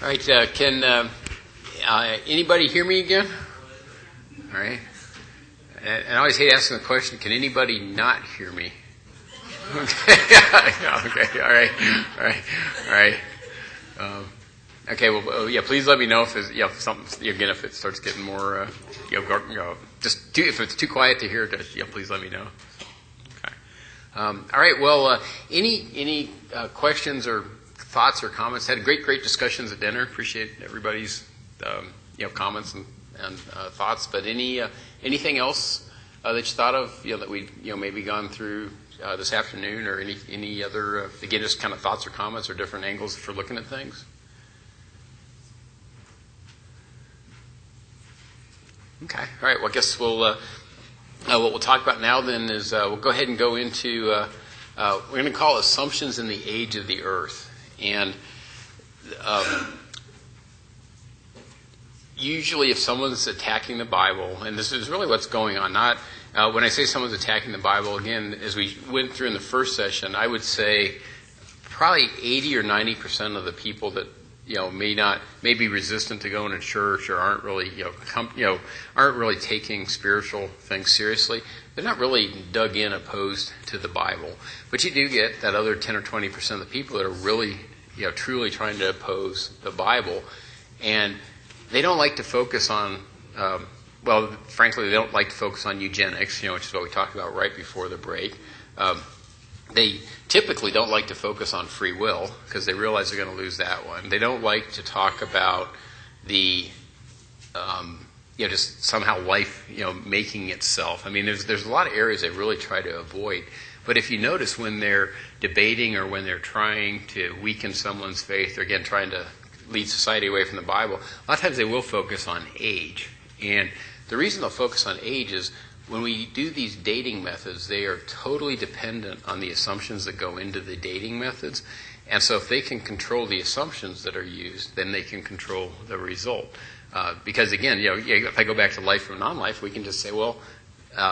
All right, can anybody hear me again? All right. And I always hate asking the question, can anybody not hear me? Okay, all right. Okay, well, yeah, please let me know if there's, something, again, if it starts getting more, if it's too quiet to hear, please let me know. Okay. All right, well, any questions or thoughts or comments? Had great discussions at dinner. Appreciate everybody's, comments and thoughts. But anything else that you thought of, that we, maybe gone through this afternoon, or any other, again, just kind of thoughts or comments or different angles for looking at things? Okay. All right. Well, I guess what we'll talk about now then is we'll go ahead and go into we're going to call assumptions in the age of the earth. And usually if someone's attacking the Bible, and this is really what's going on, not when I say someone's attacking the Bible, again, as we went through in the first session, I would say probably 80 or 90% of the people that may be resistant to going to church or aren't really aren't really taking spiritual things seriously. They're not really dug in opposed to the Bible. But you do get that other 10 or 20% of the people that are really truly trying to oppose the Bible, and they don't like to focus on frankly, they don't like to focus on eugenics, which is what we talked about right before the break. They typically don't like to focus on free will because they realize they're going to lose that one. They don't like to talk about the, just somehow life, making itself. I mean, there's a lot of areas they really try to avoid. But if you notice when they're debating or when they're trying to weaken someone's faith, or again trying to lead society away from the Bible, a lot of times they will focus on age. And the reason they'll focus on age is when we do these dating methods, they are totally dependent on the assumptions that go into the dating methods. And so if they can control the assumptions that are used, then they can control the result. Because again, if I go back to life from non-life, we can just say, well,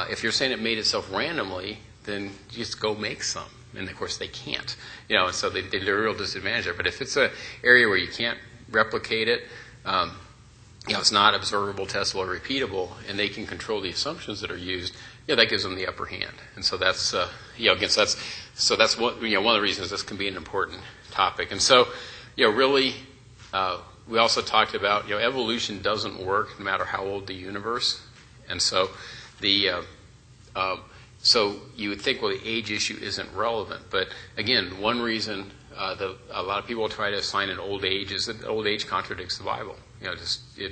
if you're saying it made itself randomly, then just go make some. And of course they can't. And so they're a real disadvantage there. But if it's an area where you can't replicate it, it's not observable, testable, or repeatable, and they can control the assumptions that are used, that gives them the upper hand. And so that's, that's one of the reasons this can be an important topic. And so, really, we also talked about, evolution doesn't work no matter how old the universe. And so so you would think, well, the age issue isn't relevant. But again, one reason that a lot of people try to assign an old age is that old age contradicts the Bible. It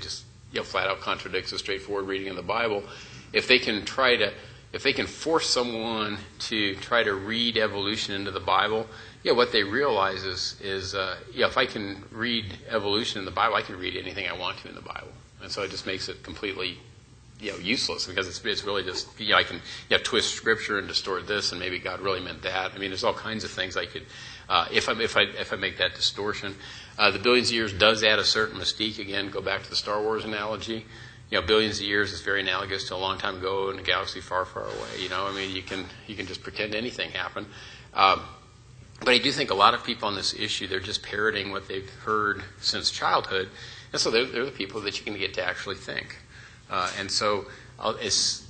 just flat out contradicts a straightforward reading of the Bible. If they can force someone to try to read evolution into the Bible, what they realize is if I can read evolution in the Bible, I can read anything I want to in the Bible. And so it just makes it completely useless, because it's really just I can twist scripture and distort this, and maybe God really meant that. I mean, there's all kinds of things I could if I make that distortion. The billions of years does add a certain mystique. Again, go back to the Star Wars analogy. Billions of years is very analogous to a long time ago in a galaxy far, far away. I mean, you can just pretend anything happened. But I do think a lot of people on this issue, they're just parroting what they've heard since childhood, and so they're the people that you can get to actually think. And so it's,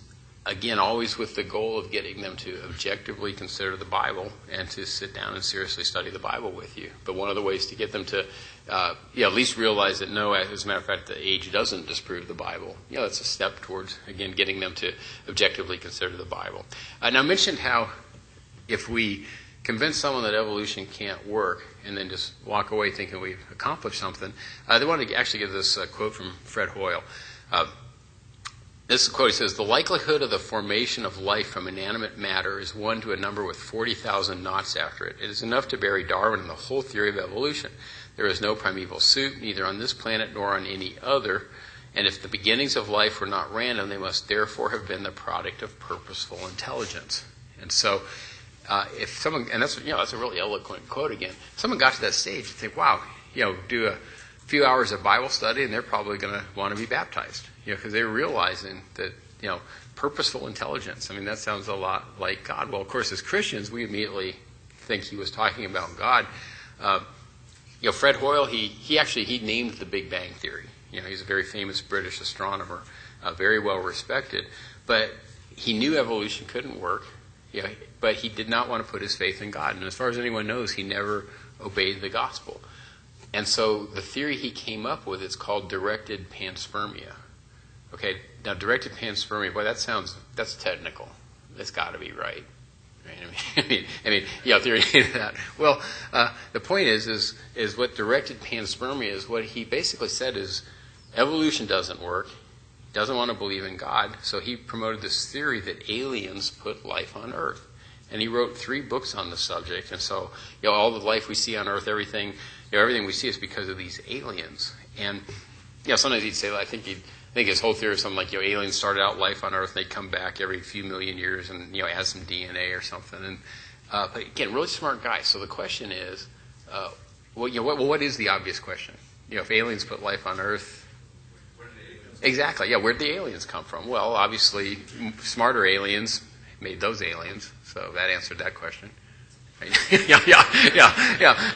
again, always with the goal of getting them to objectively consider the Bible and to sit down and seriously study the Bible with you. But one of the ways to get them to at least realize that, no, as a matter of fact, the age doesn't disprove the Bible. That's a step towards, again, getting them to objectively consider the Bible. Now, I mentioned how if we convince someone that evolution can't work and then just walk away thinking we've accomplished something, they want to actually give this quote from Fred Hoyle. This quote says, "The likelihood of the formation of life from inanimate matter is 1 to a number with 40,000 naughts after it. It is enough to bury Darwin and the whole theory of evolution. There is no primeval soup, neither on this planet nor on any other, and if the beginnings of life were not random, they must therefore have been the product of purposeful intelligence." And so, if someone, and that's a really eloquent quote again, if someone got to that stage, you'd think, wow, do a few hours of Bible study, and they're probably going to want to be baptized, because they're realizing that, purposeful intelligence. I mean, that sounds a lot like God. Well, of course, as Christians, we immediately think he was talking about God. Fred Hoyle, he named the Big Bang Theory. He's a very famous British astronomer, very well respected, but he knew evolution couldn't work. But he did not want to put his faith in God, and as far as anyone knows, he never obeyed the gospel. And so the theory he came up with is called directed panspermia. Okay, now directed panspermia, boy, that's technical. That's got to be right. Theory of that. Well, the point is what directed panspermia is. What he basically said is evolution doesn't work. Doesn't want to believe in God, so he promoted this theory that aliens put life on Earth. And he wrote 3 books on the subject. And so, all the life we see on Earth, everything we see is because of these aliens. And sometimes he'd say, I think his whole theory is something like, aliens started out life on Earth, and they come back every few million years, and add some DNA or something. And but again, really smart guy. So the question is, what is the obvious question? If aliens put life on Earth. Exactly. Where'd the aliens come from? Well, obviously, smarter aliens made those aliens, so that answered that question. Yeah.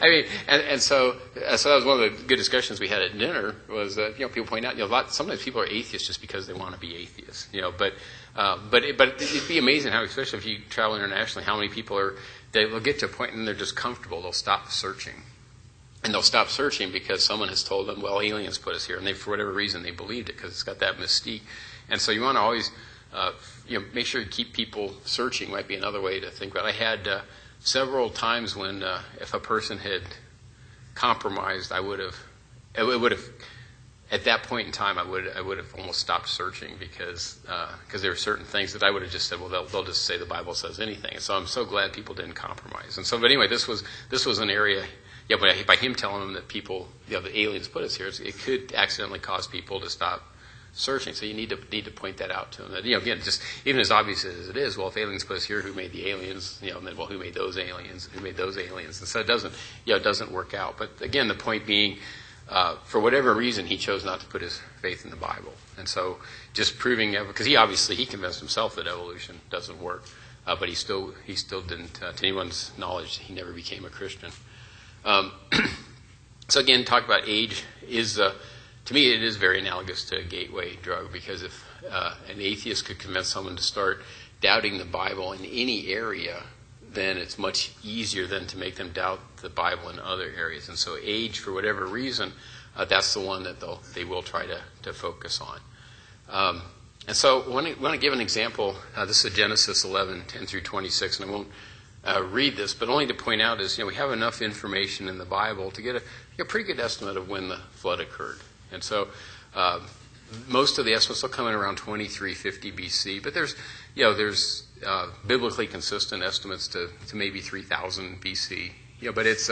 I mean, and so that was one of the good discussions we had at dinner. Was people point out, sometimes people are atheists just because they want to be atheists. But it'd be amazing how, especially if you travel internationally, how many people they'll get to a point and they're just comfortable. They'll stop searching. And they'll stop searching because someone has told them, well, aliens put us here. And for whatever reason, they believed it because it's got that mystique. And so you want to always, make sure you keep people searching might be another way to think about it. I had several times when if a person had compromised, it would have, at that point in time, I would have almost stopped searching because there were certain things that I would have just said, well, they'll just say the Bible says anything. And so I'm so glad people didn't compromise. And so, but anyway, this was an area. But by him telling them that people, the aliens put us here, it could accidentally cause people to stop searching. So you need to point that out to them. That, again, just even as obvious as it is, well, if aliens put us here, who made the aliens? And then, well, who made those aliens? Who made those aliens? And so it doesn't work out. But again, the point being, for whatever reason, he chose not to put his faith in the Bible. And so just proving, because he convinced himself that evolution doesn't work, but he still didn't. To anyone's knowledge, he never became a Christian. So again, talk about age is, to me, it is very analogous to a gateway drug, because if an atheist could convince someone to start doubting the Bible in any area, then it's much easier than to make them doubt the Bible in other areas. And so age, for whatever reason, that's the one that they will try to focus on. And so I want to give an example. This is Genesis 11:10 through 26, and I won't read this, but only to point out is, we have enough information in the Bible to get a pretty good estimate of when the flood occurred. And so most of the estimates will come in around 2350 BC, but there's biblically consistent estimates to maybe 3000 BC. But it's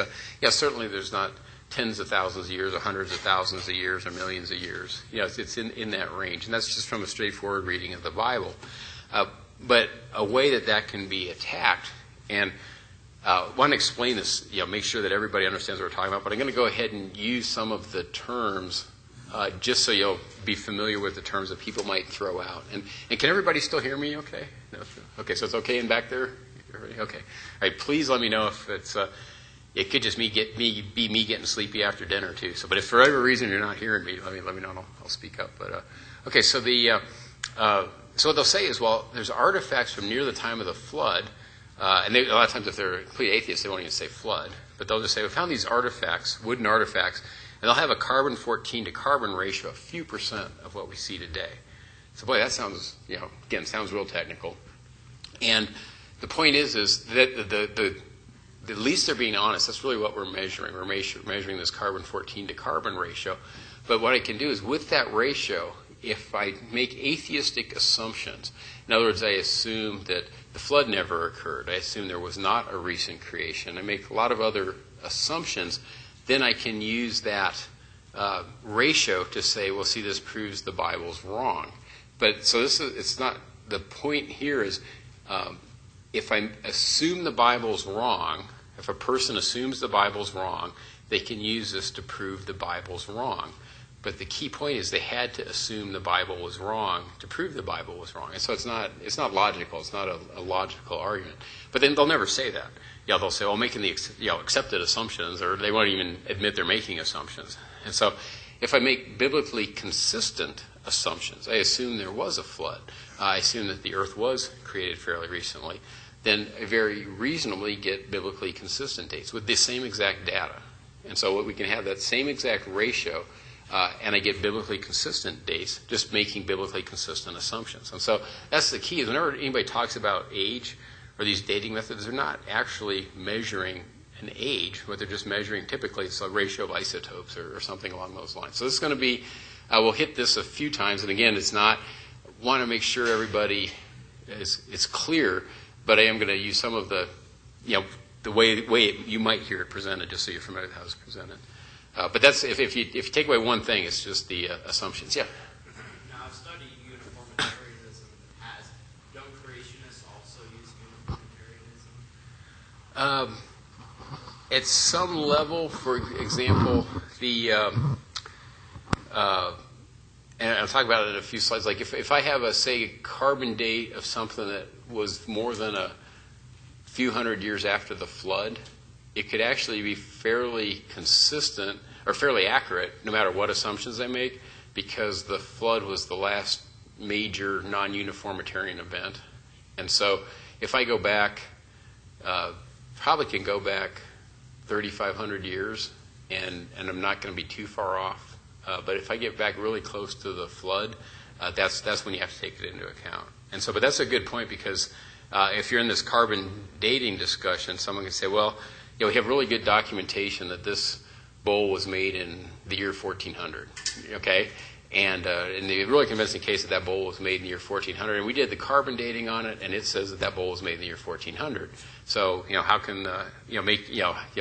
certainly there's not tens of thousands of years or hundreds of thousands of years or millions of years. It's in that range, and that's just from a straightforward reading of the Bible. But a way that can be attacked. And I want to explain this, make sure that everybody understands what we're talking about. But I'm going to go ahead and use some of the terms just so you'll be familiar with the terms that people might throw out. And can everybody still hear me okay? No? Okay, so it's okay in back there? Okay. All right, please let me know if it's... it could just be me getting sleepy after dinner, too. But if for whatever reason you're not hearing me, let me know and I'll speak up. But okay, so so what they'll say is, well, there's artifacts from near the time of the flood. And a lot of times if they're complete atheists, they won't even say flood. But they'll just say, we found these artifacts, wooden artifacts, and they'll have a carbon-14 to carbon ratio, a few percent of what we see today. So boy, that sounds, again, sounds real technical. And the point is that at least they're being honest. That's really what we're measuring. We're measuring this carbon-14 to carbon ratio. But what I can do is, with that ratio, if I make atheistic assumptions, in other words, I assume that the flood never occurred, I assume there was not a recent creation, I make a lot of other assumptions, then I can use that ratio to say, well, see, this proves the Bible's wrong. But so it's not, the point here is, if I assume the Bible's wrong, if a person assumes the Bible's wrong, they can use this to prove the Bible's wrong. But the key point is they had to assume the Bible was wrong to prove the Bible was wrong. And so it's not logical. It's not a logical argument. But then they'll never say that. They'll say, well, making the accepted assumptions, or they won't even admit they're making assumptions. And so if I make biblically consistent assumptions, I assume there was a flood, I assume that the earth was created fairly recently, then I very reasonably get biblically consistent dates with the same exact data. And so what we can have that same exact ratio, and I get biblically consistent dates, just making biblically consistent assumptions. And so that's the key. Whenever anybody talks about age or these dating methods, they're not actually measuring an age. What they're just measuring typically is a ratio of isotopes or something along those lines. So this is going to be, we'll hit this a few times. And again, it's not, want to make sure everybody is clear, but I am going to use some of the, the way you might hear it presented, just so you're familiar with how it's presented. But that's if you take away one thing, it's just the assumptions. Yeah. Now I've studied uniformitarianism in the past. Don't creationists also use uniformitarianism? At some level, for example, and I'll talk about it in a few slides. Like if I have a carbon date of something that was more than a few hundred years after the flood, it could actually be fairly consistent or fairly accurate no matter what assumptions I make, because the flood was the last major non-uniformitarian event. And so if I go back, probably can go back 3,500 years, and I'm not going to be too far off. But if I get back really close to the flood, that's when you have to take it into account. And so, but that's a good point, because if you're in this carbon dating discussion, someone can say, well, we have really good documentation that this bowl was made in the year 1400, okay? And the really convincing case that bowl was made in the year 1400, and we did the carbon dating on it, and it says that bowl was made in the year 1400. So, how can,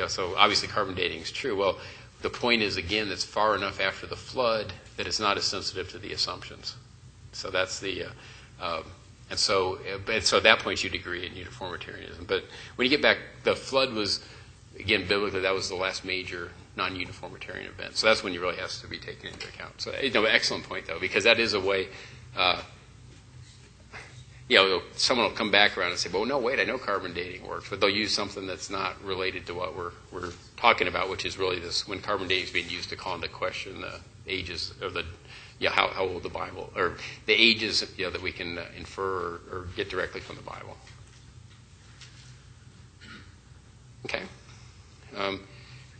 so obviously carbon dating is true. Well, the point is, again, that's far enough after the flood that it's not as sensitive to the assumptions. So that's the, and so at that point you'd agree in uniformitarianism. But when you get back, the flood was, again, biblically, that was the last major non-uniformitarian event. So that's when you really has to be taken into account. So, excellent point, though, because that is a way, someone will come back around and say, well, no, wait, I know carbon dating works, but they'll use something that's not related to what we're talking about, which is really this, when carbon dating is being used to call into question the ages of the, how old the Bible, or the ages, that we can infer or get directly from the Bible. Okay.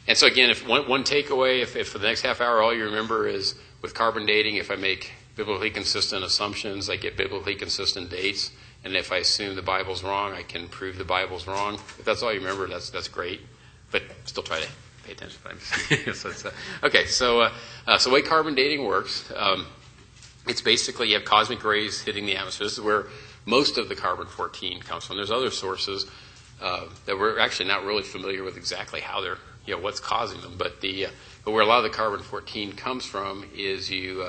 And so again, if one takeaway, if for the next half hour all you remember is with carbon dating, if I make biblically consistent assumptions, I get biblically consistent dates, and if I assume the Bible's wrong, I can prove the Bible's wrong. If that's all you remember, that's great. But still try to pay attention. Okay, so the way carbon dating works, it's basically you have cosmic rays hitting the atmosphere. This is where most of the carbon-14 comes from. There's other sources that we're actually not really familiar with exactly how they're, what's causing them. But where a lot of the carbon-14 comes from is you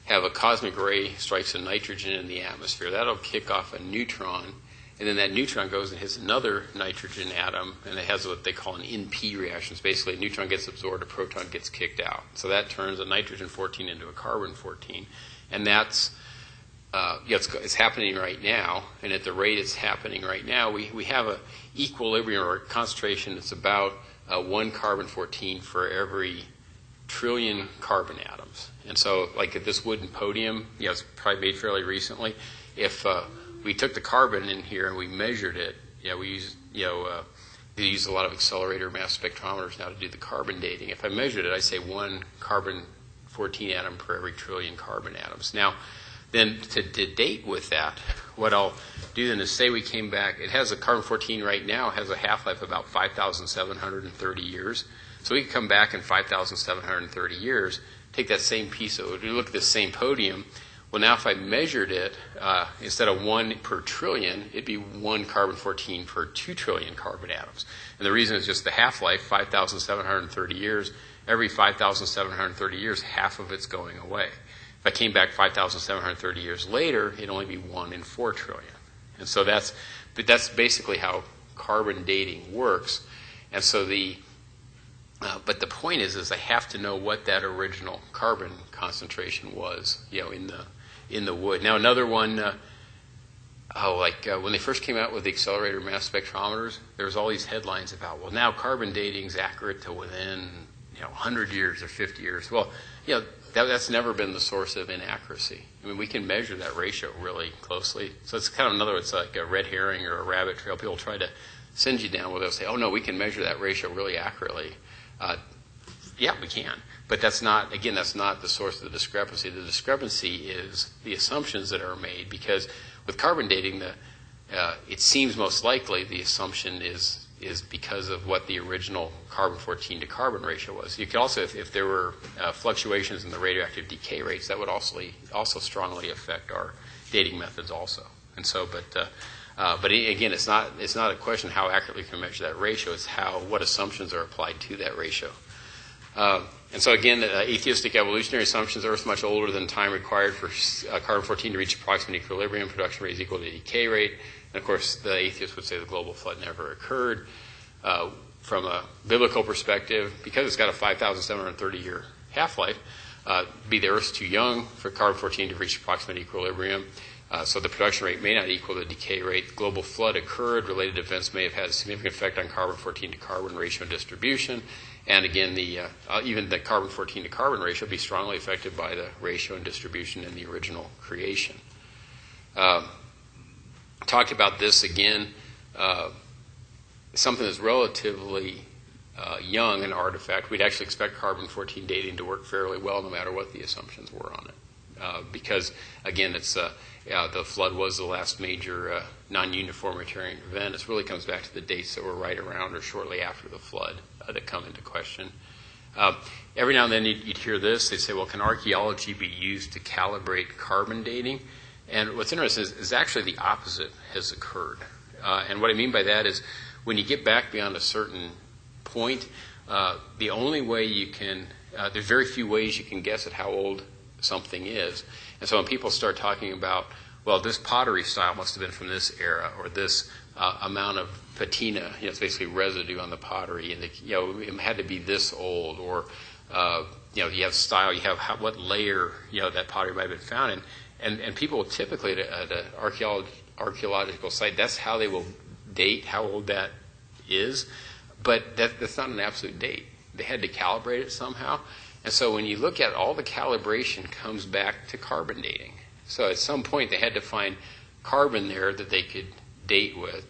have a cosmic ray strikes a nitrogen in the atmosphere. That'll kick off a neutron, and then that neutron goes and hits another nitrogen atom, and it has what they call an NP reaction. It's basically a neutron gets absorbed, a proton gets kicked out. So that turns a nitrogen-14 into a carbon-14. And that's, it's happening right now, and at the rate it's happening right now, we have an equilibrium or concentration that's about 1 carbon-14 for every trillion carbon atoms. And so, like at this wooden podium, it's probably made fairly recently. If we took the carbon in here and we measured it, we use they use a lot of accelerator mass spectrometers now to do the carbon dating. If I measured it, I say 1 carbon-14 atom per every trillion carbon atoms. Now, then to date with that, what I'll do then is say we came back. It has a carbon-14 right now has a half-life of about 5,730 years. So we could come back in 5,730 years, take that same piece of, we look at this same podium. Well, now if I measured it, instead of 1 per trillion, it'd be 1 carbon-14 per 2 trillion carbon atoms. And the reason is just the half-life, 5,730 years. Every 5,730 years, half of it's going away. If I came back 5,730 years later, it'd only be 1 in 4 trillion. And so that's basically how carbon dating works. And so But the point is I have to know what that original carbon concentration was, in the wood. Now another one, when they first came out with the accelerator mass spectrometers, there was all these headlines about, well, now carbon dating is accurate to within 100 years or 50 years. Well, that's never been the source of inaccuracy. I mean, we can measure that ratio really closely. So it's kind of, in other words, like a red herring or a rabbit trail. People try to send you down where they'll say, oh, no, we can measure that ratio really accurately. Yeah, we can. But that's not the source of the discrepancy. The discrepancy is the assumptions that are made, because with carbon dating, it seems most likely the assumption is because of what the original carbon-14 to carbon ratio was. You could also, if there were fluctuations in the radioactive decay rates, that would also strongly affect our dating methods also. And so, but again, it's not a question how accurately we can measure that ratio. It's what assumptions are applied to that ratio. And so again, atheistic evolutionary assumptions: Earth's much older than time required for carbon-14 to reach approximate equilibrium. Production rate is equal to decay rate. And of course, the atheists would say the global flood never occurred. From a biblical perspective, because it's got a 5,730-year half-life, the Earth's too young for carbon-14 to reach approximate equilibrium. So the production rate may not equal the decay rate. Global flood occurred. Related events may have had a significant effect on carbon-14 to carbon ratio and distribution. And again, even the carbon-14 to carbon ratio will be strongly affected by the ratio and distribution in the original creation. Talked about this again. Something that's relatively young, an artifact, we'd actually expect carbon-14 dating to work fairly well no matter what the assumptions were on it. Because, again, the flood was the last major non-uniformitarian event. It really comes back to the dates that were right around or shortly after the flood that come into question. Every now and then you'd hear this. They'd say, well, can archaeology be used to calibrate carbon dating? And what's interesting is actually the opposite has occurred. And what I mean by that is when you get back beyond a certain point, the only way you can, there's very few ways you can guess at how old something is. And so when people start talking about, well, this pottery style must have been from this era, or this amount of patina, it's basically residue on the pottery, and it had to be this old, or you have style, you have what layer that pottery might have been found in. And people typically at an archaeological site, that's how they will date how old that is. But that's not an absolute date. They had to calibrate it somehow. And so when you look at it, all the calibration comes back to carbon dating. So at some point they had to find carbon there that they could date with.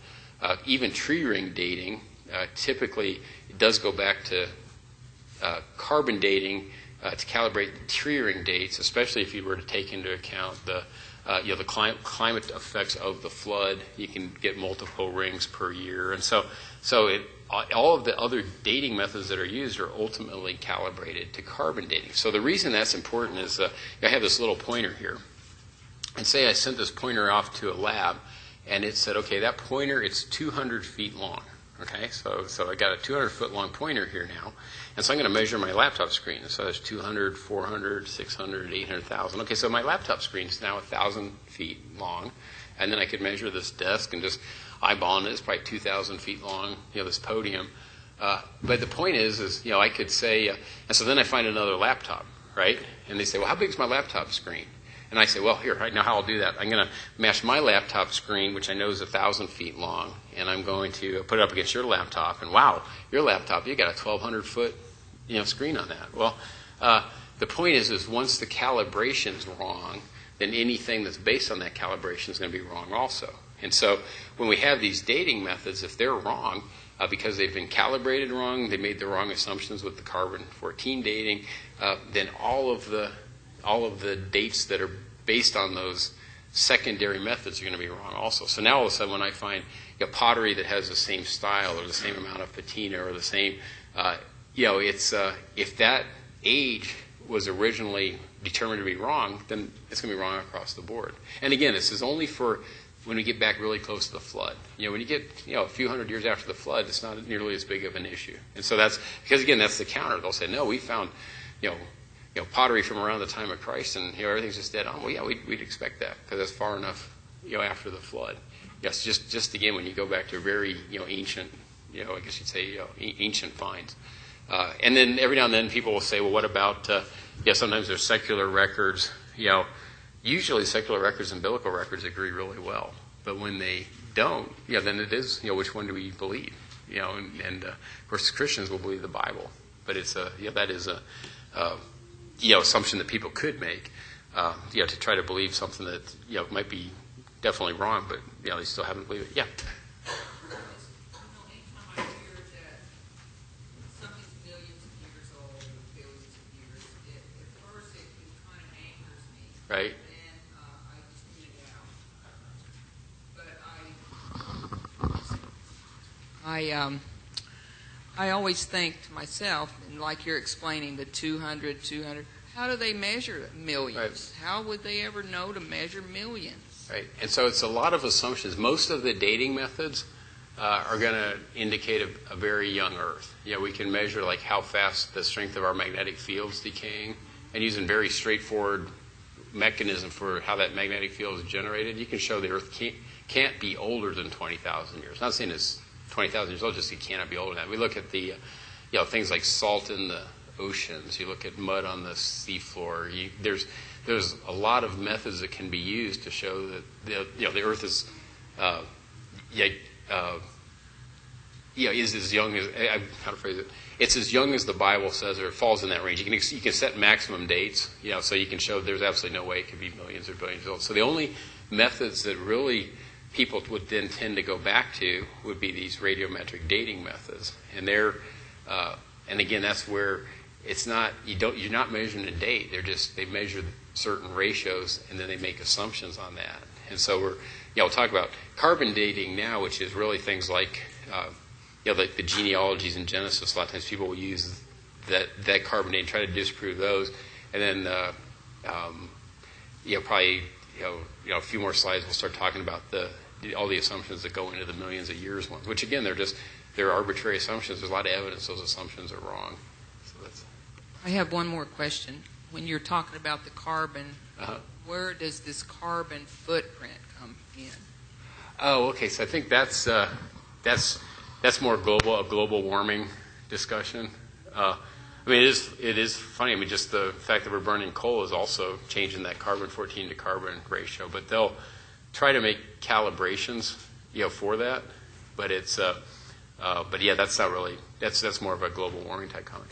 Even tree ring dating, typically it does go back to carbon dating to calibrate the tree ring dates, especially if you were to take into account the climate effects of the flood. You can get multiple rings per year, and so all of the other dating methods that are used are ultimately calibrated to carbon dating. So the reason that's important is I have this little pointer here, and say I sent this pointer off to a lab, and it said, okay, that pointer, it's 200 feet long. Okay, so I got a 200-foot long pointer here now, and so I'm going to measure my laptop screen. So there's 200, 400, 600, 800,000. Okay, so my laptop screen is now 1,000 feet long, and then I could measure this desk and just eyeballing it. It's probably 2,000 feet long, this podium. But the point is I could say, and so then I find another laptop, right? And they say, well, how big is my laptop screen? And I say, well, here, right now how I'll do that. I'm going to match my laptop screen, which I know is 1,000 feet long, and I'm going to put it up against your laptop. And wow, your laptop, you got a 1,200-foot screen on that. Well, the point is once the calibration's wrong, then anything that's based on that calibration is going to be wrong also. And so when we have these dating methods, if they're wrong because they've been calibrated wrong, they made the wrong assumptions with the carbon-14 dating, then all of the dates that are based on those secondary methods are going to be wrong also. So now all of a sudden when I find pottery that has the same style or the same amount of patina or the same, if that age was originally determined to be wrong, then it's going to be wrong across the board. And again, this is only for when we get back really close to the flood. When you get a few hundred years after the flood, it's not nearly as big of an issue. And so that's because again that's the counter. They'll say, no, we found pottery from around the time of Christ, and everything's just dead on. Well, yeah, we'd expect that because that's far enough after the flood. Yes, just again when you go back to very ancient, I guess you'd say ancient finds. And then every now and then people will say, well, what about, sometimes there's secular records. Usually secular records and biblical records agree really well. But when they don't, then it is, which one do we believe? And of course Christians will believe the Bible. But it's that is a assumption that people could make, to try to believe something that, might be definitely wrong, but, they still haven't believed it. Yeah. Right. I always think to myself, and like you're explaining, the 200, how do they measure millions? Right. How would they ever know to measure millions? Right. And so it's a lot of assumptions. Most of the dating methods are going to indicate a very young Earth. We can measure like how fast the strength of our magnetic field's decaying, and using very straightforward mechanism for how that magnetic field is generated, you can show the Earth can't be older than 20,000 years. Not saying it's 20,000 years old, just it cannot be older than that. We look at the, things like salt in the oceans. You look at mud on the seafloor. There's a lot of methods that can be used to show that the Earth is, is as young as, how to phrase it. It's as young as the Bible says, or it falls in that range. You can set maximum dates, so you can show there's absolutely no way it could be millions or billions years old. So the only methods that really people would then tend to go back to would be these radiometric dating methods, and and again, that's where it's not you're not measuring a date. They measure certain ratios and then they make assumptions on that. And so we'll talk about carbon dating now, which is really things like like the genealogies in Genesis. A lot of times people will use that carbon dating, try to disprove those, and then probably a few more slides we'll start talking about all the assumptions that go into the millions of years ones, which again they're arbitrary assumptions. There's a lot of evidence those assumptions are wrong. So I have one more question. When you're talking about the carbon, where does this carbon footprint come in? Oh, okay. So I think that's more a global warming discussion. It is funny. Just the fact that we're burning coal is also changing that carbon-14 to carbon ratio. But they'll try to make calibrations, for that. But it's, that's not really. That's more of a global warming type comment.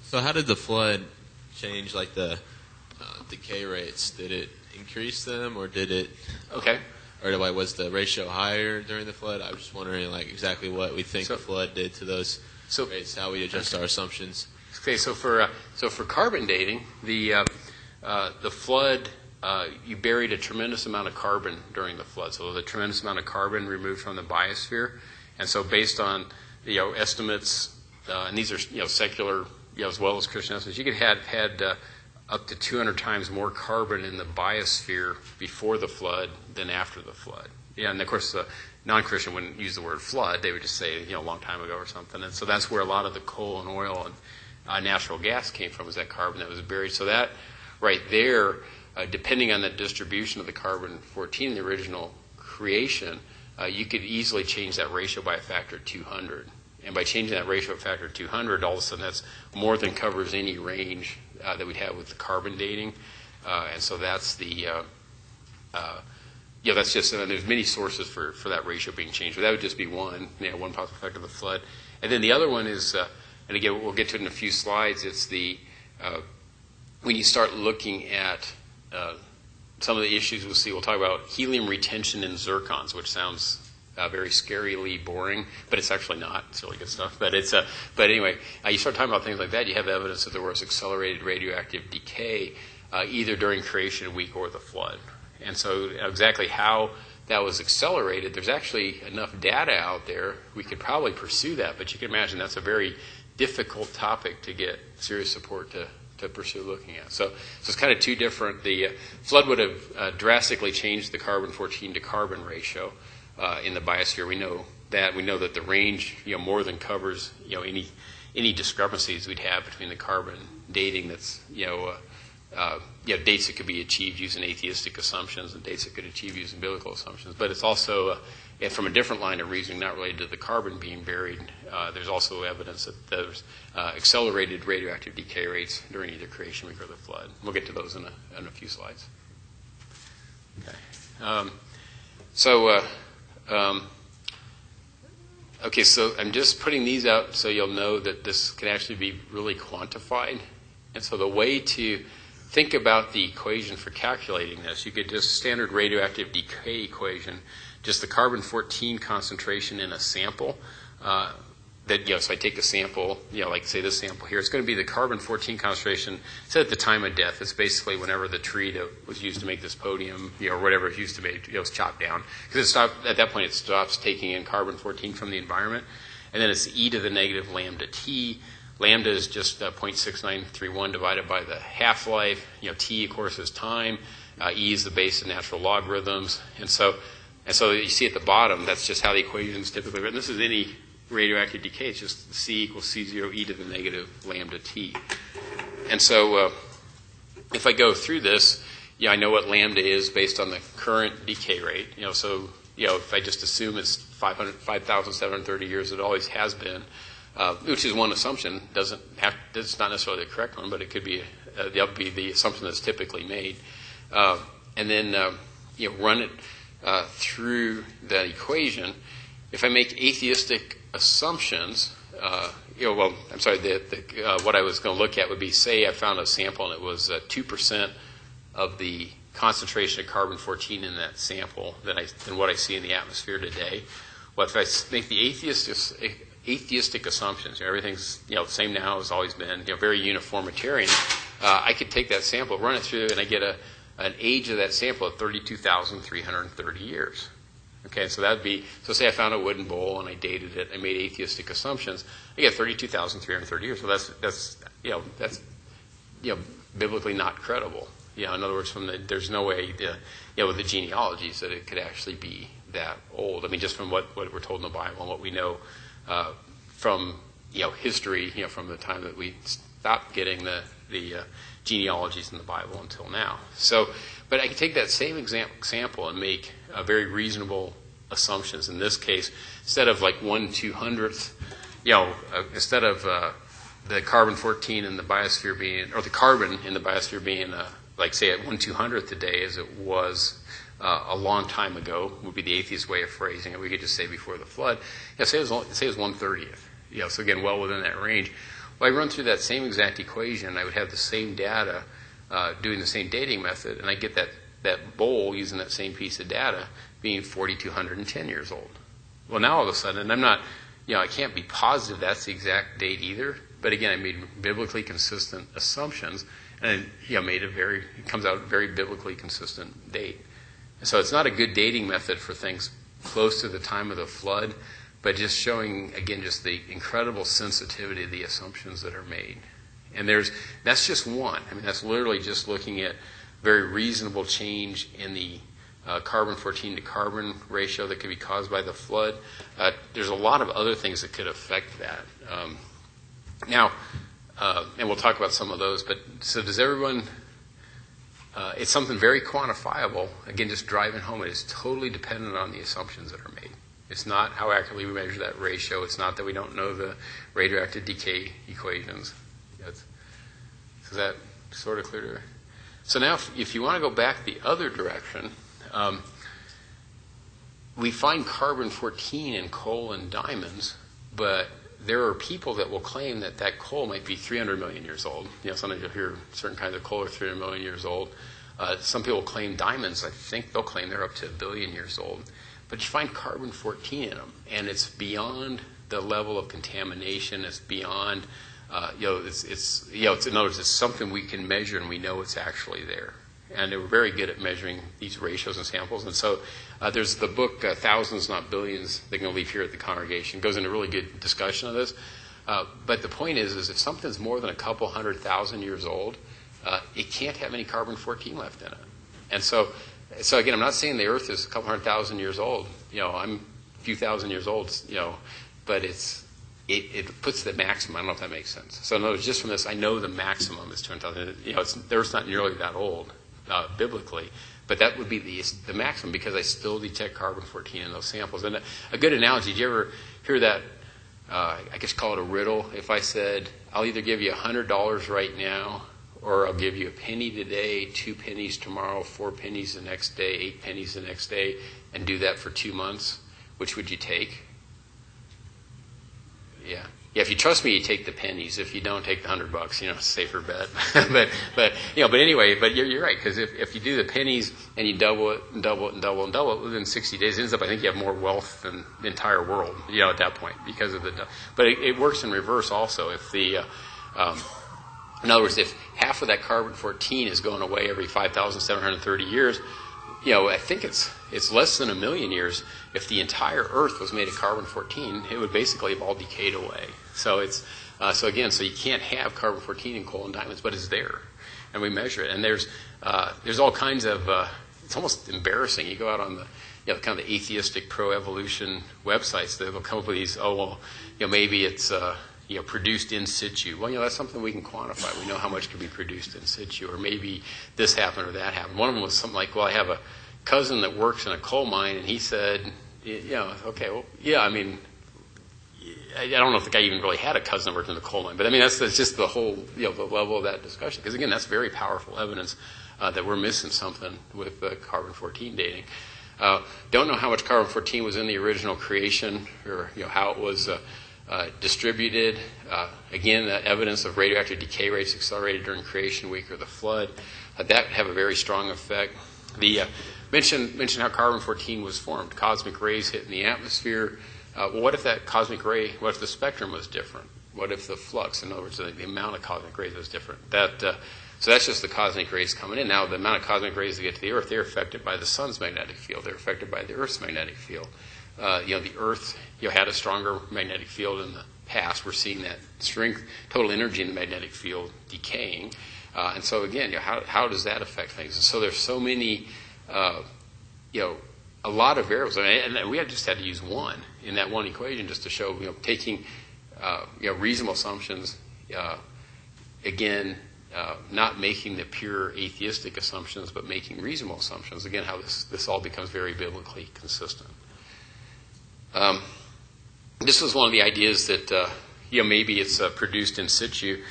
So how did the flood change, like the decay rates? Did it increase them, or did it? Okay. Or was the ratio higher during the flood? I was just wondering, exactly what we think the flood did to those rates, how we adjust our assumptions. Okay, so for carbon dating, the flood, you buried a tremendous amount of carbon during the flood. So the tremendous amount of carbon removed from the biosphere, and so based on estimates, and these are secular as well as Christian estimates, you could have had up to 200 times more carbon in the biosphere before the flood than after the flood. And of course, the non-Christian wouldn't use the word flood. They would just say, a long time ago or something. And so that's where a lot of the coal and oil and natural gas came from, was that carbon that was buried. So that right there, depending on the distribution of the carbon-14 in the original creation, you could easily change that ratio by a factor of 200. And by changing that ratio of factor of 200, all of a sudden that's more than covers any range that we'd have with the carbon dating. And so that's that's just, there's many sources for that ratio being changed. But that would just be one possible effect of the flood. And then the other one is, and again, we'll get to it in a few slides, it's when you start looking at some of the issues we'll talk about helium retention in zircons, which sounds very scarily boring, but it's actually not. It's really good stuff. But anyway, you start talking about things like that, you have evidence that there was accelerated radioactive decay either during creation week or the flood. And so exactly how that was accelerated, there's actually enough data out there, we could probably pursue that, but you can imagine that's a very difficult topic to get serious support to pursue looking at. So it's kind of two different. The flood would have drastically changed the carbon-14 to carbon ratio in the biosphere. We know that. We know that the range more than covers any discrepancies we'd have between the carbon dating that's dates that could be achieved using atheistic assumptions and dates that could achieve using biblical assumptions. But it's also, from a different line of reasoning, not related to the carbon being buried, there's also evidence that there's accelerated radioactive decay rates during either creation week or the flood. We'll get to those in a few slides. Okay. So I'm just putting these out so you'll know that this can actually be really quantified. And so the way to think about the equation for calculating this, you get just standard radioactive decay equation, just the carbon-14 concentration in a sample. So I take a sample, like say this sample here, it's going to be the carbon-14 concentration. It's at the time of death. It's basically whenever the tree that was used to make this podium, or whatever it was used to make, was chopped down. Because at that point it stops taking in carbon-14 from the environment. And then it's e to the negative lambda t. Lambda is just 0.6931 divided by the half-life. T, of course, is time. E is the base of natural logarithms. And so you see at the bottom, that's just how the equation is typically written. This is any radioactive decay. It's just C equals C0 e to the negative lambda t. And so if I go through this, I know what lambda is based on the current decay rate. If I just assume it's 5,730 years, it always has been, which is one assumption. It's not necessarily the correct one, but it could be that would be the assumption that's typically made. And then run it through that equation. If I make atheistic assumptions, what I was going to look at would be, say I found a sample and it was 2% of the concentration of carbon-14 in that sample than what I see in the atmosphere today. Well, if I make the atheistic assumptions, everything's the same now as always been, very uniformitarian, I could take that sample, run it through, and I get an age of that sample of 32,330 years. Okay, so that would be, say I found a wooden bowl and I dated it, I made atheistic assumptions, I get 32,330 years. Well, that's biblically not credible. In other words, there's no way, with the genealogies that it could actually be that old. I mean, just from what we're told in the Bible and what we know from history, from the time that we stopped getting the genealogies in the Bible until now. But I can take that same example and make very reasonable assumptions. In this case, instead of like 1/200th, instead of the carbon-14 in the biosphere being, or the carbon in the biosphere being, like say at 1/200th today, as it was a long time ago, would be the atheist way of phrasing it. We could just say before the flood. Say it was 1/30th. So again, well within that range. Well, I run through that same exact equation. I would have the same data, doing the same dating method, and I get that bowl using that same piece of data being 4,210 years old. Well, now all of a sudden, I'm not, I can't be positive that's the exact date either. But again, I made biblically consistent assumptions, and it comes out a very biblically consistent date. So it's not a good dating method for things close to the time of the flood, but just showing, again, just the incredible sensitivity of the assumptions that are made. And that's just one. I mean, that's literally just looking at very reasonable change in the carbon-14 to carbon ratio that could be caused by the flood. There's a lot of other things that could affect that. And we'll talk about some of those, but so does everyone, it's something very quantifiable. Again, just driving home, it is totally dependent on the assumptions that are made. It's not how accurately we measure that ratio. It's not that we don't know the radioactive decay equations. Is that sort of clear to her? So now, if you want to go back the other direction, we find carbon-14 in coal and diamonds, but there are people that will claim that coal might be 300 million years old. Sometimes you'll hear certain kinds of coal are 300 million years old. Some people claim diamonds, I think they'll claim they're up to 1 billion years old. But you find carbon-14 in them, and it's beyond the level of contamination. It's beyond, in other words, it's something we can measure, and we know it's actually there. And they were very good at measuring these ratios and samples. And so there's the book, Thousands Not Billions, they're going to leave here at the congregation. It goes into a really good discussion of this. But the point is if something's more than a couple 100,000 years old, it can't have any carbon-14 left in it. And so again, I'm not saying the Earth is a couple 100,000 years old. I'm a few thousand years old, but it's it puts the maximum. I don't know if that makes sense. So in other words, just from this, I know the maximum is 200,000. The Earth's not nearly that old biblically, but that would be the maximum because I still detect carbon-14 in those samples. And a good analogy, did you ever hear that, I guess call it a riddle, if I said, I'll either give you $100 right now, or I'll give you a penny today, 2 pennies tomorrow, 4 pennies the next day, 8 pennies the next day, and do that for 2 months, which would you take? Yeah. Yeah, if you trust me, you take the pennies. If you don't, take the $100. Safer bet. but anyway, but you're right, because if you do the pennies and you double it and double it and double it and double it within 60 days, it ends up, I think you have more wealth than the entire world, at that point because of the. But it works in reverse also. If in other words, if half of that carbon-14 is going away every 5,730 years, I think it's less than 1 million years. If the entire Earth was made of carbon-14, it would basically have all decayed away. So so you can't have carbon-14 in coal and diamonds, but it's there, and we measure it. And there's all kinds of. It's almost embarrassing. You go out on the kind of the atheistic pro-evolution websites. They'll come up with these. Oh well, maybe it's. Produced in situ. Well, that's something we can quantify. We know how much can be produced in situ, or maybe this happened or that happened. One of them was something like, well, I have a cousin that works in a coal mine, and he said, okay, well, yeah, I mean, I don't know if the guy even really had a cousin that worked in a coal mine, but I mean, that's just the whole, the level of that discussion. Because again, that's very powerful evidence that we're missing something with carbon-14 dating. Don't know how much carbon-14 was in the original creation, or how it was distributed. Again, that evidence of radioactive decay rates accelerated during creation week or the flood. That have a very strong effect. Mention how carbon-14 was formed. Cosmic rays hit in the atmosphere. Well, what if that cosmic ray, what if the spectrum was different? What if the flux, in other words, the amount of cosmic rays was different? So that's just the cosmic rays coming in. Now, the amount of cosmic rays that get to the Earth, they're affected by the sun's magnetic field. They're affected by the Earth's magnetic field. The Earth had a stronger magnetic field in the past. We're seeing that strength, total energy in the magnetic field decaying. And so again, how does that affect things? And so there's so many, a lot of variables. And we just had to use one in that one equation just to show, taking, reasonable assumptions, again, not making the pure atheistic assumptions, but making reasonable assumptions. Again, how this all becomes very biblically consistent. This was one of the ideas that, maybe it's produced in situ.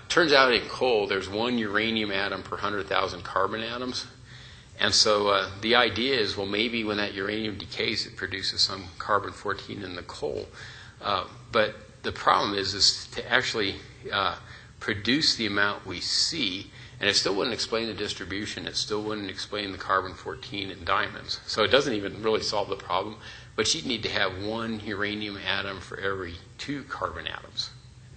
Turns out in coal, there's 1 uranium atom per 100,000 carbon atoms. And so the idea is, well, maybe when that uranium decays, it produces some carbon-14 in the coal. But the problem is to actually produce the amount we see, and it still wouldn't explain the distribution. It still wouldn't explain the carbon-14 in diamonds. So it doesn't even really solve the problem. But you'd need to have 1 uranium atom for every 2 carbon atoms.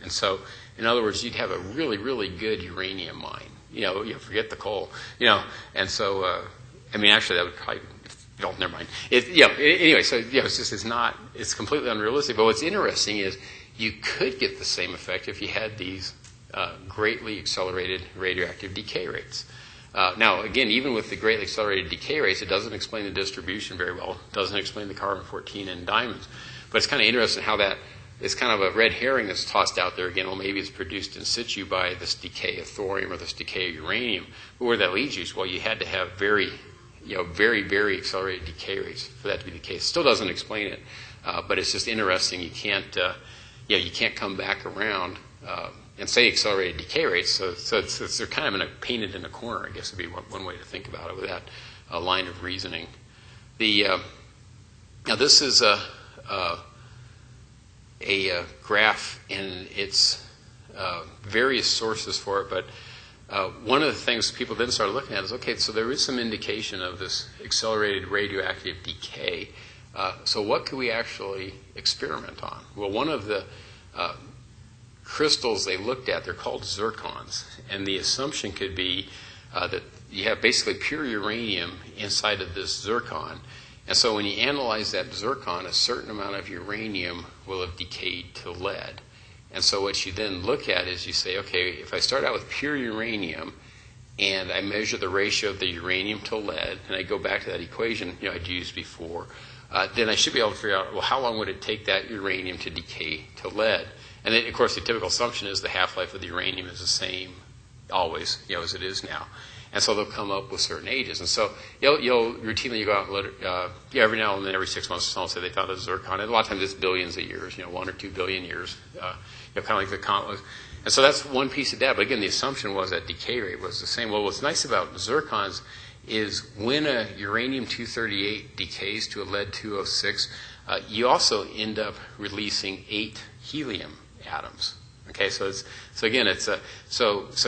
And so, in other words, you'd have a really, really good uranium mine. You forget the coal. And so, actually, that would probably. Never mind. Anyway, so it's completely unrealistic. But what's interesting is you could get the same effect if you had these greatly accelerated radioactive decay rates. Now, again, even with the greatly accelerated decay rates, it doesn't explain the distribution very well. It doesn't explain the carbon-14 in diamonds. But it's kind of interesting how that is kind of a red herring that's tossed out there again. Well, maybe it's produced in situ by this decay of thorium or this decay of uranium. But where that leads you is, well, you had to have very, very accelerated decay rates for that to be the case. Still doesn't explain it, but it's just interesting. You can't come back around and say accelerated decay rates. So they're kind of painted in a corner, I guess would be one way to think about it with that line of reasoning. Now this is a graph, and it's various sources for it, but one of the things people then started looking at is, okay, so there is some indication of this accelerated radioactive decay. So what could we actually experiment on? Well, one of the crystals they looked at, they're called zircons, and the assumption could be that you have basically pure uranium inside of this zircon. And so when you analyze that zircon, a certain amount of uranium will have decayed to lead. And so what you then look at is you say, okay, if I start out with pure uranium and I measure the ratio of the uranium to lead, and I go back to that equation I'd used before, then I should be able to figure out, well, how long would it take that uranium to decay to lead? And then, of course, the typical assumption is the half-life of the uranium is the same always, as it is now. And so they'll come up with certain ages. And so you'll routinely go out and every now and then, every 6 months, someone say they found a zircon. And a lot of times it's billions of years, 1 or 2 billion years, kind of like the comet was. And so that's one piece of data. But again, the assumption was that decay rate was the same. Well, what's nice about zircons is when a uranium-238 decays to a lead-206, you also end up releasing 8 helium atoms. Okay, so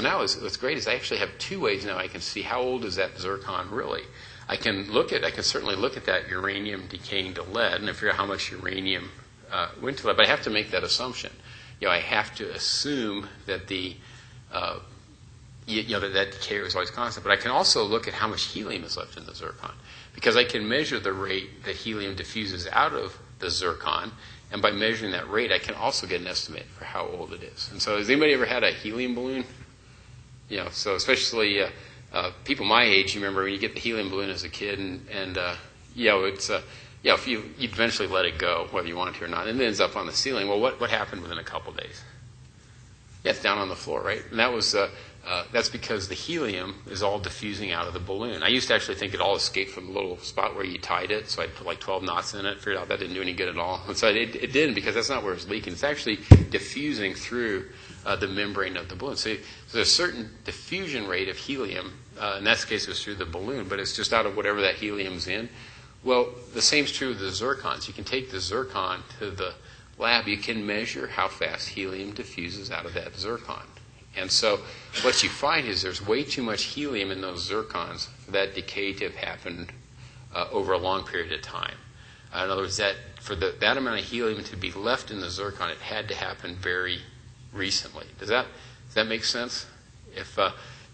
now what's great is I actually have 2 ways now I can see how old is that zircon really. I can certainly look at that uranium decaying to lead and figure out how much uranium went to lead, but I have to make that assumption. I have to assume that that decay rate is always constant, but I can also look at how much helium is left in the zircon because I can measure the rate that helium diffuses out of the zircon. And by measuring that rate, I can also get an estimate for how old it is. And so has anybody ever had a helium balloon? So especially people my age, you remember when you get the helium balloon as a kid, it's if you eventually let it go, whether you want it to or not, and it ends up on the ceiling. Well, what happened within a couple days? Yeah, it's down on the floor, right? And that's because the helium is all diffusing out of the balloon. I used to actually think it all escaped from the little spot where you tied it, so I'd put like 12 knots in it, figured out that didn't do any good at all. And so it didn't, because that's not where it's leaking. It's actually diffusing through the membrane of the balloon. So there's a certain diffusion rate of helium. In that case, it was through the balloon, but it's just out of whatever that helium's in. Well, the same's true with the zircons. You can take the zircon to the lab. You can measure how fast helium diffuses out of that zircon. And so what you find is there's way too much helium in those zircons for that decay to have happened over a long period of time. In other words, for that amount of helium to be left in the zircon, it had to happen very recently. Does that make sense? If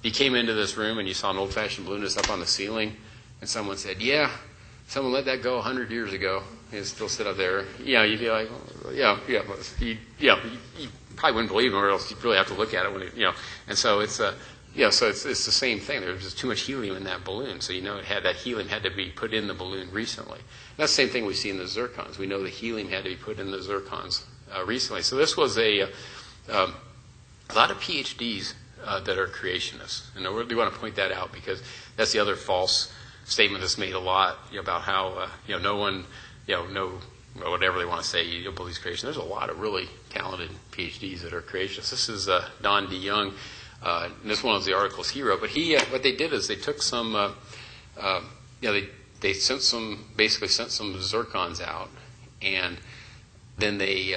you came into this room and you saw an old-fashioned balloon that's up on the ceiling, and someone said, "Yeah, someone let that go 100 years ago," and it still sit up there, you'd be like, you probably wouldn't believe them, or else you'd really have to look at it And so it's so it's the same thing. There's just too much helium in that balloon, so that helium had to be put in the balloon recently. And that's the same thing we see in the zircons. We know the helium had to be put in the zircons recently. So this was a lot of PhDs that are creationists, and I really want to point that out because that's the other false statement that's made a lot about how no one whatever they want to say, you don't believe creation. There's a lot of really talented PhDs that are creationists. This is Don DeYoung. And this one was the articles he wrote. But what they did is they took some, they sent some zircons out, and then they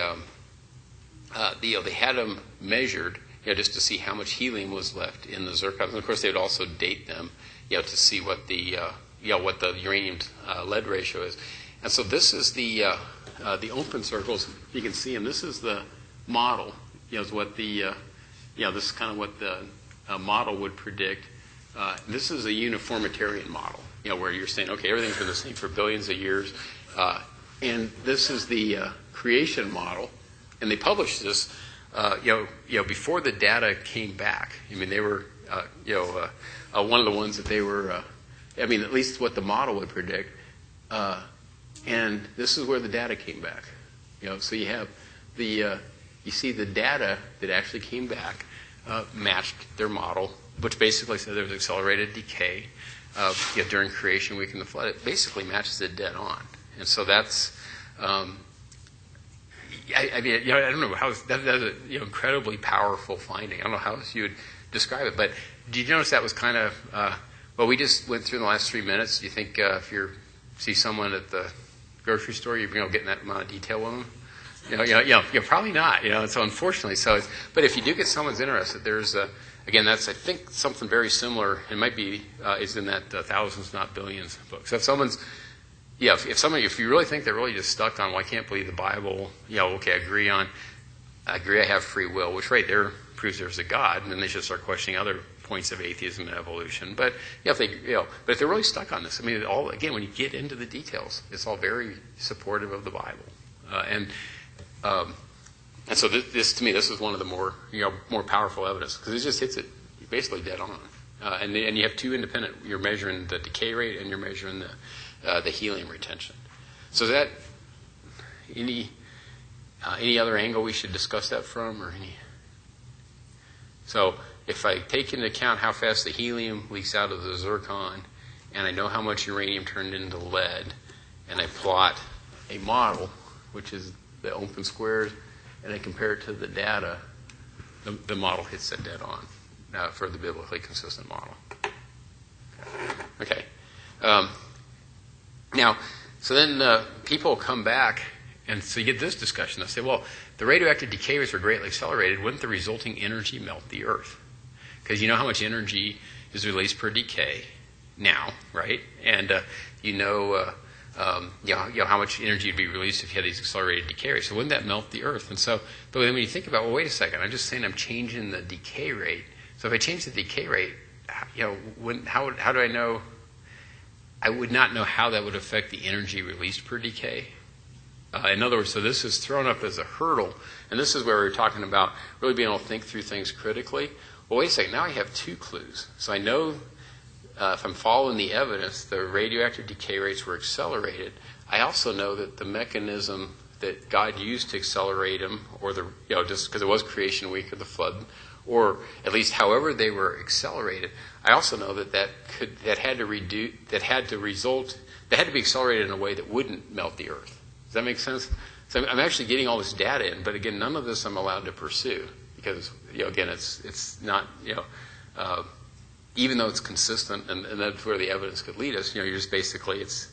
had them measured, just to see how much helium was left in the zircons. And of course, they would also date them, to see what the uranium lead ratio is. And so this is the open circles. You can see them. This is the model. Is what this is kind of what the model would predict. This is a uniformitarian model. Where you're saying, okay, everything's been the same for billions of years. And this is the creation model. And they published this, before the data came back. I mean, they were, one of the ones that they were. At least what the model would predict. And this is where the data came back. So you have you see the data that actually came back matched their model, which basically said there was accelerated decay during creation week in the flood. It basically matches it dead on. And so that's, I don't know how that's an incredibly powerful finding. I don't know how else you would describe it, but did you notice that was kind of we just went through in the last 3 minutes. Do you think if you see someone at the grocery store, you're getting that amount of detail with them? Probably not. So unfortunately, but if you do get someone's interested, there's again, that's I think something very similar. It might be is in that thousands, not billions book. So if someone's if you really think they're really just stuck on, well, I can't believe the Bible. Okay, I agree I have free will, which right there proves there's a God, and then they should start questioning other points of atheism and evolution. But if they're really stuck on this, when you get into the details, it's all very supportive of the Bible, and so this to me, this is one of the more powerful evidence because it just hits it basically dead on. And you have two independent. You're measuring the decay rate and you're measuring the helium retention. So is that any other angle we should discuss that from, or any? So if I take into account how fast the helium leaks out of the zircon, and I know how much uranium turned into lead, and I plot a model, which is the open squares, and I compare it to the data, the model hits that dead on for the biblically consistent model. Okay. Now, so then people come back, and so you get this discussion. They'll say, well, the radioactive decay rates were greatly accelerated. Wouldn't the resulting energy melt the Earth? Because you know how much energy is released per decay now, right? And you know how much energy would be released if you had these accelerated decay rates. So wouldn't that melt the Earth? And so, but then when you think about, well, wait a second, I'm just saying I'm changing the decay rate. So if I change the decay rate, how do I know? I would not know how that would affect the energy released per decay. In other words, so this is thrown up as a hurdle, and this is where we're talking about really being able to think through things critically. Well, wait a second, now I have two clues. So I know if I'm following the evidence, the radioactive decay rates were accelerated. I also know that the mechanism that God used to accelerate them, or just because it was creation week of the flood, or at least however they were accelerated, I also know that had to be accelerated in a way that wouldn't melt the Earth. Does that make sense? So I'm actually getting all this data in, but again, none of this I'm allowed to pursue because again, it's not even though it's consistent, and that's where the evidence could lead us. You're just basically it's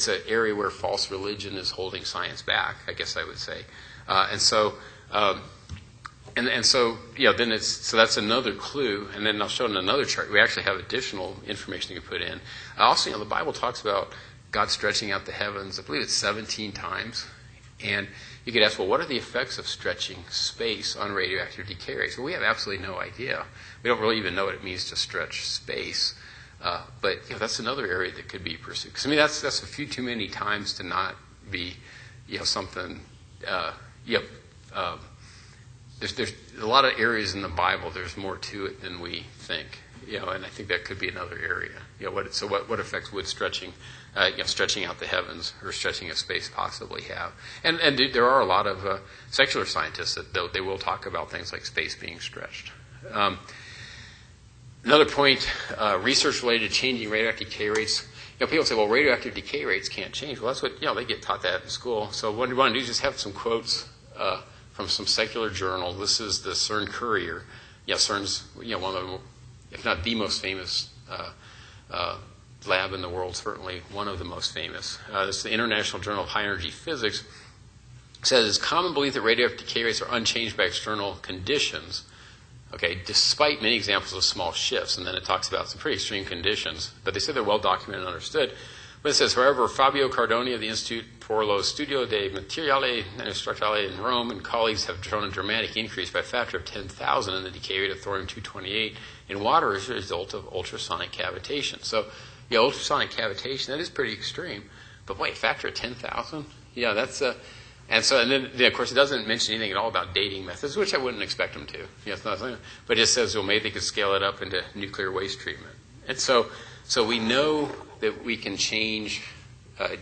an area where false religion is holding science back, I guess I would say, and so then so that's another clue, and then I'll show in another chart. We actually have additional information you can put in. Also, the Bible talks about God stretching out the heavens. I believe it's 17 times, and you could ask, well, what are the effects of stretching space on radioactive decay rates? Well, we have absolutely no idea. We don't really even know what it means to stretch space. But that's another area that could be pursued. Because that's a few too many times to not be something. There's a lot of areas in the Bible. There's more to it than we think. And I think that could be another area. What effects would stretching out the heavens or stretching of space possibly have? And there are a lot of secular scientists that they will talk about things like space being stretched. Another point, research related to changing radioactive decay rates. People say, well, radioactive decay rates can't change. Well, that's what, they get taught that in school. So what you want to do is just have some quotes from some secular journal. This is the CERN Courier. CERN's, one of the, if not the most famous lab in the world, certainly one of the most famous. This is the International Journal of High Energy Physics. It says, it's common belief that radioactive decay rates are unchanged by external conditions, despite many examples of small shifts. And then it talks about some pretty extreme conditions, but they say they're well documented and understood. But it says, however, Fabio Cardoni of the Institute for lo Studio dei Materiali Nanostructurali in Rome and colleagues have shown a dramatic increase by a factor of 10,000 in the decay rate of thorium-228 in water as a result of ultrasonic cavitation. So, ultrasonic cavitation, that is pretty extreme. But wait, factor of 10,000? Yeah, that's and then of course it doesn't mention anything at all about dating methods, which I wouldn't expect them to. But it says, well, maybe they could scale it up into nuclear waste treatment. And so we know that we can change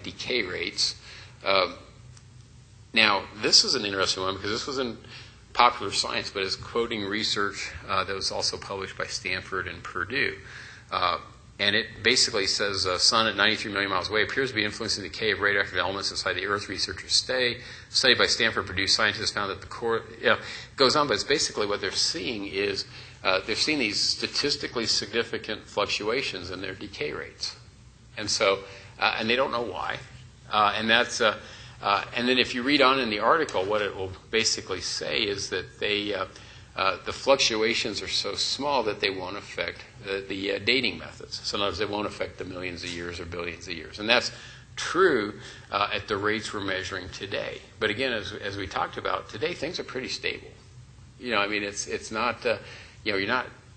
decay rates. Now, this is an interesting one because this was in Popular Science, but it's quoting research that was also published by Stanford and Purdue. And it basically says sun at 93 million miles away appears to be influencing the decay of radioactive elements inside the Earth. Researchers study by Stanford Purdue scientists found that the core goes on, but it's basically what they're seeing is they're seeing these statistically significant fluctuations in their decay rates, and so and they don't know why, and that's and then if you read on in the article, what it will basically say is that the fluctuations are so small that they won't affect the dating methods. So in other words, they won't affect the millions of years or billions of years. And that's true at the rates we're measuring today. But again, as we talked about, today things are pretty stable. It's not,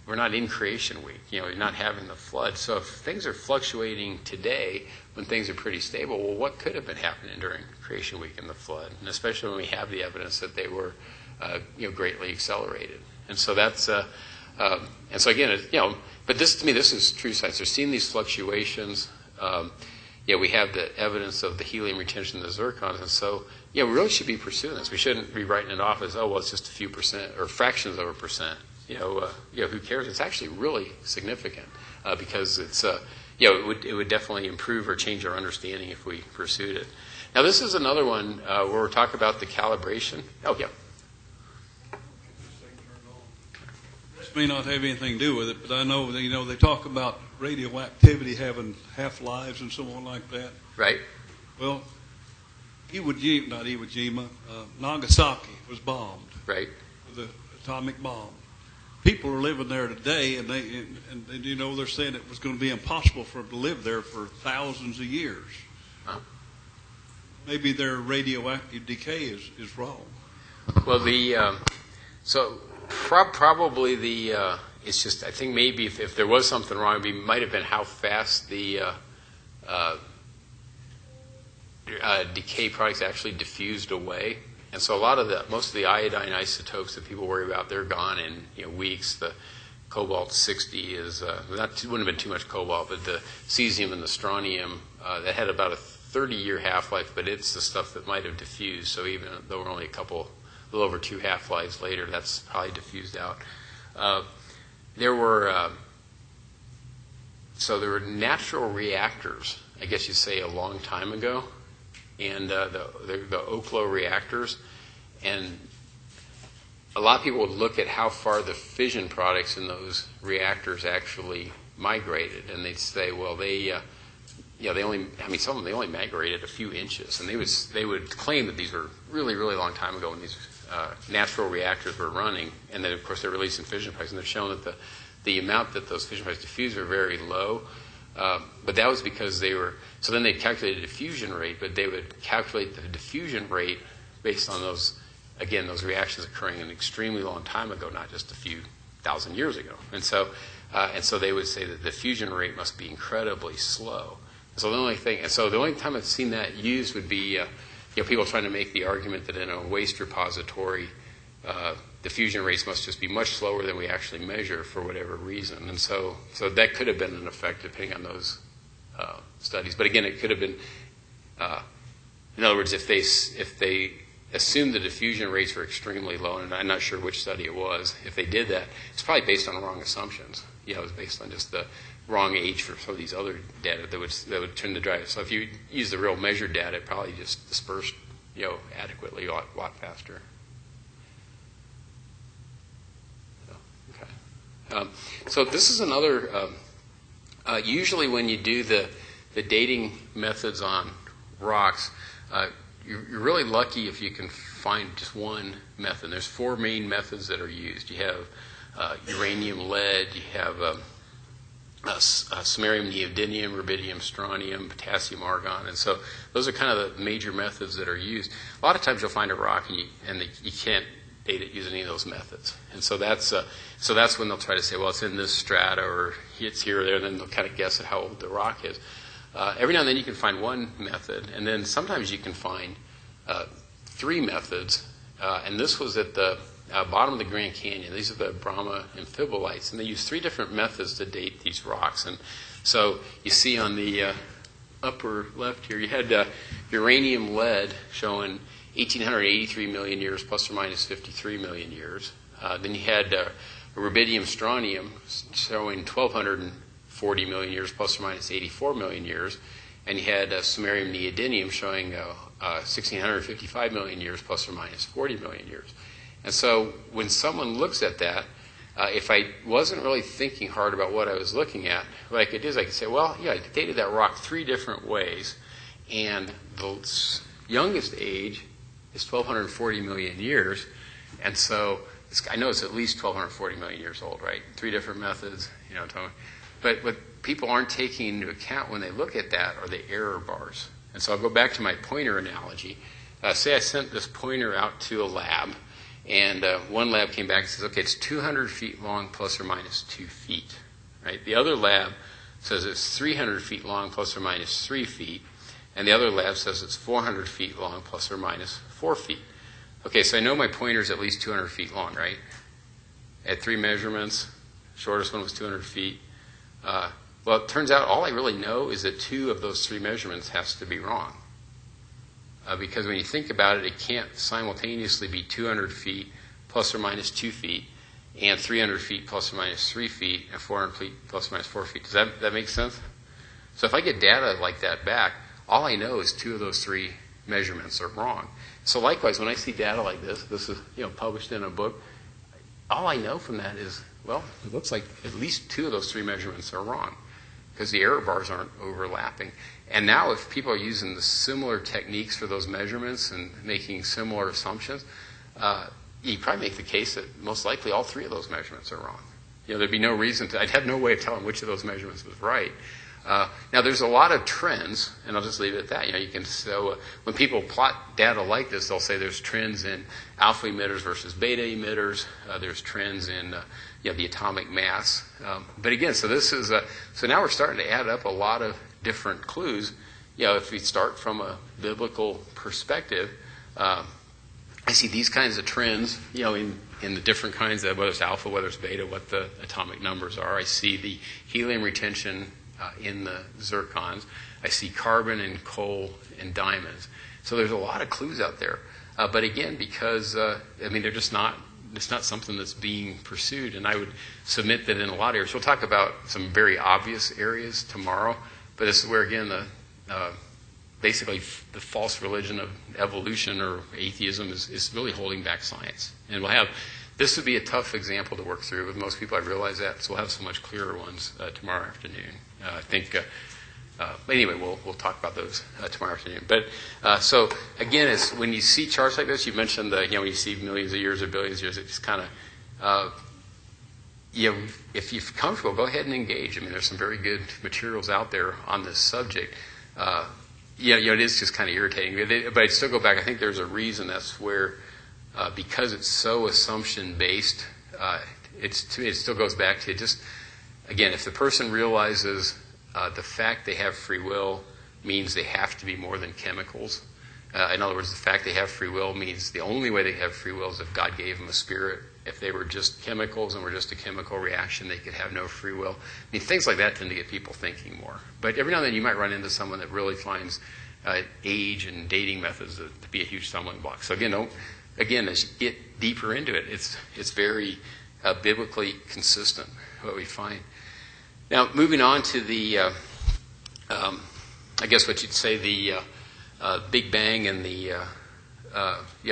we're not in creation week. You're not having the flood. So if things are fluctuating today when things are pretty stable, well, what could have been happening during creation week and the flood? And especially when we have the evidence that they were greatly accelerated. And so that's And so again, but this to me, this is true science. They're seeing these fluctuations. We have the evidence of the helium retention in the zircons, and so we really should be pursuing this. We shouldn't be writing it off as, oh, well, it's just a few percent or fractions of a percent. Who cares? It's actually really significant because it's it would definitely improve or change our understanding if we pursued it. Now, this is another one where we're talking about the calibration. Oh, yeah. This may not have anything to do with it, but I know they talk about radioactivity having half-lives and so on like that. Right. Well, Nagasaki was bombed. Right. With an atomic bomb. People are living there today, and they're saying it was going to be impossible for them to live there for thousands of years. Maybe their radioactive decay is wrong. Well, probably it's just, I think maybe if there was something wrong, it might have been how fast the decay products actually diffused away. And so most of the iodine isotopes that people worry about, they're gone in weeks. The cobalt-60 wouldn't have been too much cobalt, but the cesium and the strontium, that had about a 30-year half-life, but it's the stuff that might have diffused. So even though we're only a little over 2 half-lives later, that's probably diffused out. There were natural reactors, I guess you'd say, a long time ago, and the Oklo reactors, and a lot of people would look at how far the fission products in those reactors actually migrated, and they'd say, well, some of them only migrated a few inches, and they would claim that these were really, really long time ago when these natural reactors were running, and then of course they're releasing fission products, and they've shown that the amount that those fission products diffuse are very low. But that was because so then they calculated the diffusion rate, but they would calculate the diffusion rate based on those reactions occurring an extremely long time ago, not just a few thousand years ago. And so they would say that the diffusion rate must be incredibly slow. So the only time I've seen that used would be people trying to make the argument that in a waste repository, diffusion rates must just be much slower than we actually measure for whatever reason. And so that could have been an effect depending on those studies. But again, it could have been, in other words, if they assumed the diffusion rates were extremely low, and I'm not sure which study it was, if they did that, it's probably based on wrong assumptions. It was based on just the wrong age for some of these other data that would tend to drive it. So if you use the real measured data, it probably just dispersed adequately a lot faster. So this is another, usually when you do the dating methods on rocks, you're really lucky if you can find just one method. There's 4 main methods that are used. You have uranium, lead, you have samarium, neodymium, rubidium, strontium, potassium, argon, and so those are kind of the major methods that are used. A lot of times you'll find a rock and you can't date it using any of those methods, and so that's when they'll try to say, well, it's in this strata or it's here or there, and then they'll kind of guess at how old the rock is. Every now and then you can find one method, and then sometimes you can find 3 methods, and this was at the bottom of the Grand Canyon. These are the Brahma amphibolites, and they use 3 different methods to date these rocks. And so you see on the upper left here, you had uranium lead showing 1,883 million years plus or minus 53 million years. Then you had rubidium strontium showing 1,240 million years plus or minus 84 million years. And you had samarium neodymium showing 1,655 million years plus or minus 40 million years. And so when someone looks at that, if I wasn't really thinking hard about what I was looking at, what I could do is I could say, well, yeah, I dated that rock 3 different ways, and the youngest age is 1,240 million years, and so I know it's at least 1,240 million years old, right? 3 different methods, but what people aren't taking into account when they look at that are the error bars. And so I'll go back to my pointer analogy. Say I sent this pointer out to a lab, and one lab came back and says, okay, it's 200 feet long plus or minus 2 feet, right? The other lab says it's 300 feet long plus or minus 3 feet, and the other lab says it's 400 feet long plus or minus 4 feet. Okay, so I know my pointer is at least 200 feet long, right? At 3 measurements, shortest one was 200 feet. Well, it turns out all I really know is that 2 of those 3 measurements has to be wrong. Because when you think about it, it can't simultaneously be 200 feet plus or minus 2 feet, and 300 feet plus or minus 3 feet, and 400 feet plus or minus 4 feet. Does that make sense? So if I get data like that back, all I know is 2 of those 3 measurements are wrong. So likewise, when I see data like this is published in a book, all I know from that is, well, it looks like at least 2 of those 3 measurements are wrong, because the error bars aren't overlapping. And now if people are using the similar techniques for those measurements and making similar assumptions, you probably make the case that most likely all 3 of those measurements are wrong. There'd be no reason to, I'd have no way of telling which of those measurements was right. Now there's a lot of trends, and I'll just leave it at that. You can, so when people plot data like this, they'll say there's trends in alpha emitters versus beta emitters. There's trends in the atomic mass. But again, so this is so now we're starting to add up a lot of different clues. If we start from a biblical perspective, I see these kinds of trends. In the different kinds of, whether it's alpha, whether it's beta, what the atomic numbers are. I see the helium retention in the zircons. I see carbon and coal and diamonds. So there's a lot of clues out there. But again, because, they're just not, it's not something that's being pursued. And I would submit that in a lot of areas, we'll talk about some very obvious areas tomorrow, but this is where, again, basically the false religion of evolution or atheism is really holding back science. And this would be a tough example to work through with most people. I realize that, so we'll have so much clearer ones tomorrow afternoon. I think, but anyway, we'll talk about those tomorrow afternoon. But so again, it's when you see charts like this, you mentioned when you see millions of years or billions of years, it's kind of if you're comfortable, go ahead and engage. There's some very good materials out there on this subject. It is just kind of irritating, but I'd still go back. I think there's a reason. That's where, because it's so assumption based, it still goes back to just, again, if the person realizes the fact they have free will means they have to be more than chemicals. In other words, the fact they have free will means the only way they have free will is if God gave them a spirit. If they were just chemicals and were just a chemical reaction, they could have no free will. Things like that tend to get people thinking more. But every now and then you might run into someone that really finds age and dating methods to be a huge stumbling block. So again, as you get deeper into it, it's very biblically consistent, what we find. Now, moving on to the, I guess what you'd say, the Big Bang and the,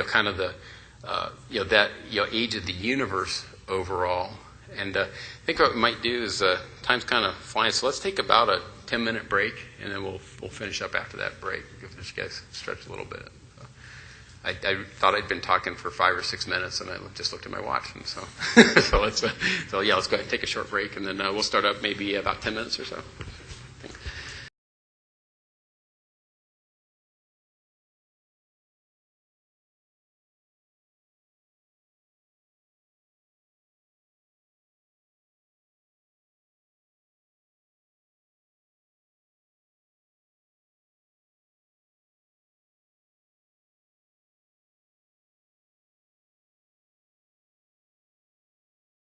kind of the, age of the universe overall. And I think what we might do is time's kind of flying, so let's take about a 10-minute break, and then we'll finish up after that break. Give this guys stretch a little bit. I thought I'd been talking for 5 or 6 minutes, and I just looked at my watch, and so let's go ahead and take a short break, and then we'll start up maybe about 10 minutes or so.